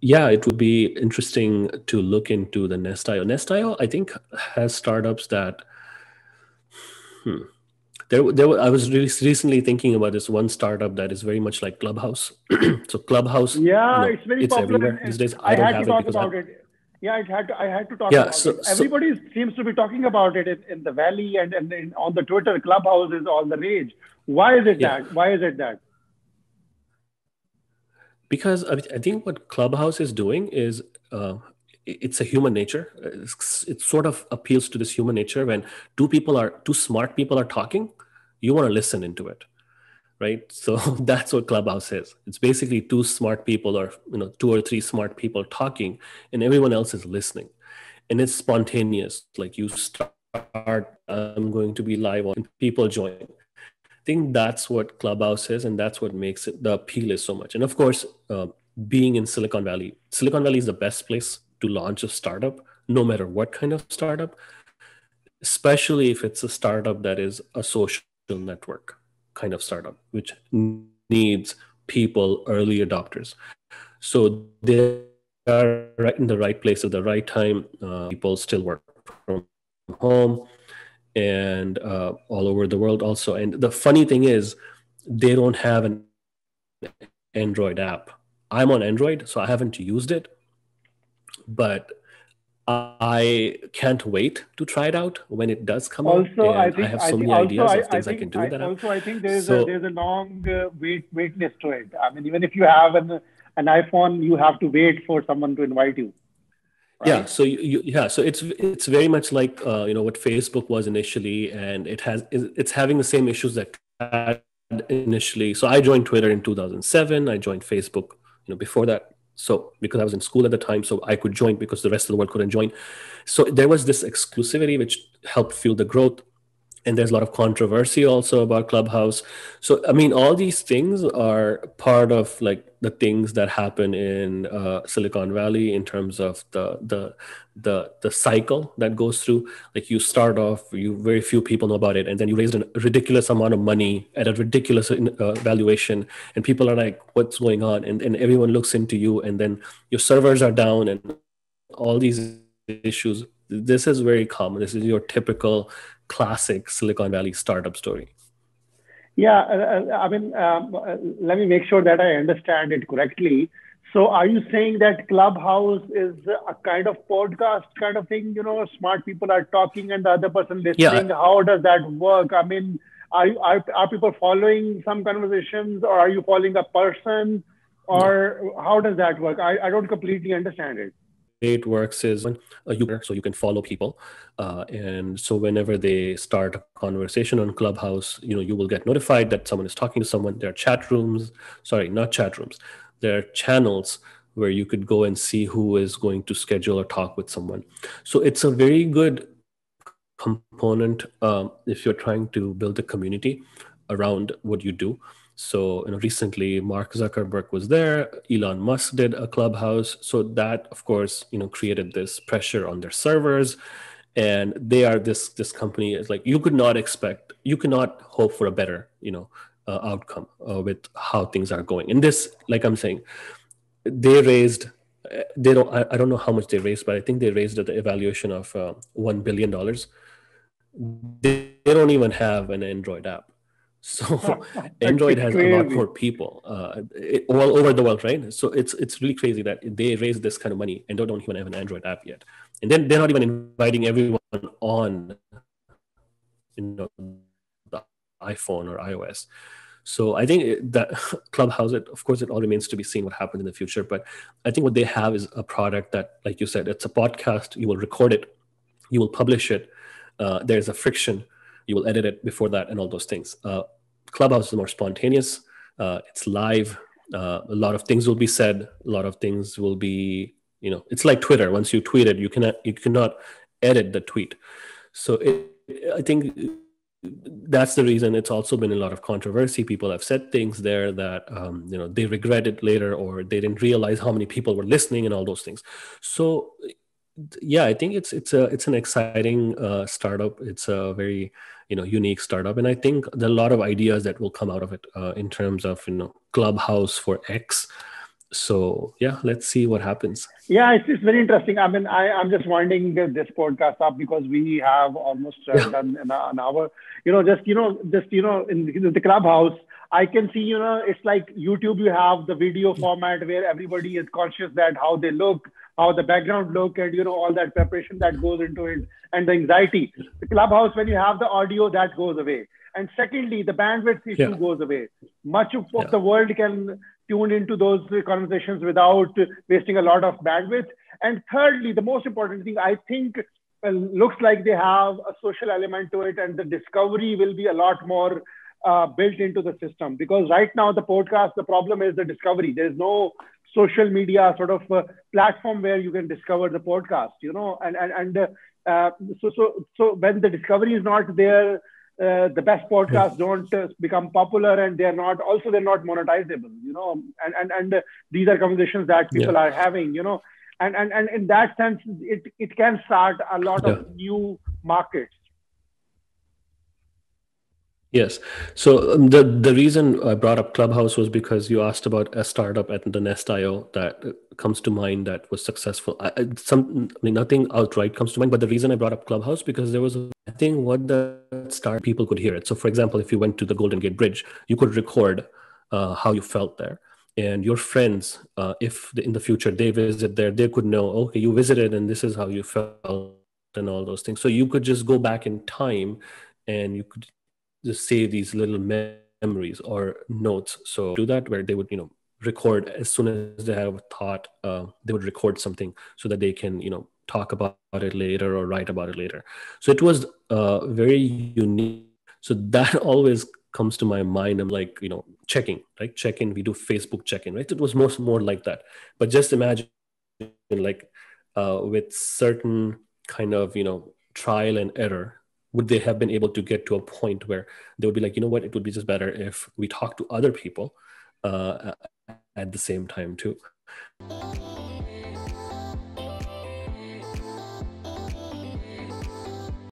Yeah, it would be interesting to look into the Nest.io. Nest.io, I think, has startups that hmm, I was really recently thinking about this one startup that is very much like Clubhouse. So Clubhouse, Yeah, it's very it's popular, everywhere these and days. I I don't had to have it talk because about it. Yeah, I had to talk yeah. about it. So Everybody seems to be talking about it in the valley, and on the Twitter. Clubhouse is all the rage. Why is it yeah, that? Why is it that? because I think what Clubhouse is doing is it's a human nature. It sort of appeals to this human nature when two smart people are talking, you want to listen into it, right? So that's what Clubhouse is. It's basically two smart people, or two or three smart people talking, and everyone else is listening, and it's spontaneous. Like you start, I'm going to be live on, and people join. I think that's what Clubhouse is, and that's what makes it, the appeal is so much. And of course, being in Silicon Valley is the best place to launch a startup, no matter what kind of startup, especially if it's a startup that is a social network kind of startup, which needs people, early adopters. So they are right in the right place at the right time. People still work from home and all over the world also. And the funny thing is, they don't have an Android app. I'm on Android, so I haven't used it, but I can't wait to try it out when it does come out. And I have so many ideas of things I can do Also, with that app. I think also I So also I think there's a long wait list to it. I mean, even if you have an iPhone, you have to wait for someone to invite you, yeah, right? so so it's very much like what Facebook was initially, and it's having the same issues that Twitter had initially. So I joined Twitter in 2007. I joined Facebook, before that. So because I was in school at the time, so I could join because the rest of the world couldn't join. So there was this exclusivity which helped fuel the growth, and there's a lot of controversy also about Clubhouse. So I mean, all these things are part of like the things that happen in Silicon Valley in terms of the cycle that goes through. Like you start off, you very few people know about it, and then you raised a ridiculous amount of money at a ridiculous valuation, and people are like, "What's going on?" And everyone looks into you, and then your servers are down, and all these issues. This is very common. This is your typical classic Silicon Valley startup story. Yeah, I mean, let me make sure that I understand it correctly. So, are you saying that Clubhouse is a kind of podcast kind of thing? You know, smart people are talking and the other person Yeah, listening. How does that work? I mean, are people following some conversations, or are you following a person, no. or how does that work? I don't completely understand it. The way it works is so you can follow people, and so whenever they start a conversation on Clubhouse, you will get notified that someone is talking to someone. There are chat rooms, sorry, not chat rooms. There are channels where you could go and see who is going to schedule a talk with someone. So it's a very good component if you're trying to build a community around what you do. So, recently Mark Zuckerberg was there, Elon Musk did a Clubhouse. So that, of course, created this pressure on their servers. And they are this company is like, you could not hope for a better, outcome with how things are going. And this, like I'm saying, they raised, I don't know how much they raised, but I think they raised at the evaluation of $1 billion. They don't even have an Android app. So Android has a lot more Crazy. people all over the world, right? So it's really crazy that they raised this kind of money and don't even have an Android app yet. And then they're not even inviting everyone on, the iPhone or iOS. So I think that Clubhouse, of course, it all remains to be seen what happens in the future. But I think what they have is a product that, like you said, it's a podcast. You will record it, you will publish it. There's a friction. You will edit it before that, and all those things. Clubhouse is more spontaneous. It's live. A lot of things will be said. A lot of things will be, it's like Twitter. Once you tweet it, you cannot edit the tweet. So I think that's the reason it's also been a lot of controversy. People have said things there that they regret it later, or they didn't realize how many people were listening and all those things. So yeah, I think it's an exciting startup. It's a very unique startup, and I think there are a lot of ideas that will come out of it in terms of Clubhouse for X. So yeah, let's see what happens. Yeah, it's very interesting. I mean, I'm just winding this podcast up because we have almost Yeah, done an hour. In the clubhouse, I can see, it's like YouTube, you have the video format where everybody is conscious that how they look, how the background look, and, all that preparation that goes into it and the anxiety. The clubhouse, when you have the audio, that goes away. And secondly, the bandwidth issue yeah, goes away. Much of yeah, the world can tune into those conversations without wasting a lot of bandwidth. And thirdly, the most important thing, I think, looks like they have a social element to it, and the discovery will be a lot more built into the system. Because right now, the podcast, the problem is the discovery. There's no social media sort of platform where you can discover the podcast, uh, so when the discovery is not there, the best podcasts don't become popular, and they're not monetizable, and these are conversations that yeah, people are having, and in that sense, it can start a lot of yeah. new markets. Yes. So the reason I brought up Clubhouse was because you asked about a startup at the Nest.io that comes to mind that was successful. I mean, nothing outright comes to mind, but the reason I brought up Clubhouse because there was I think what the start people could hear it. So, for example, if you went to the Golden Gate Bridge, you could record how you felt there, and your friends, if in the future they visit there, they could know, okay, you visited, and this is how you felt, and all those things. So you could just go back in time, and you could just save these little memories or notes. So do that where they would, record as soon as they have a thought. They would record something so that they can, talk about it later or write about it later. So it was very unique. So that always comes to my mind. I'm like, checking, right? Check-in. We do Facebook check-in, right? It was more like that. But just imagine, like, with certain kind of, trial and error, would they have been able to get to a point where they would be like, you know what, it would be just better if we talk to other people at the same time too.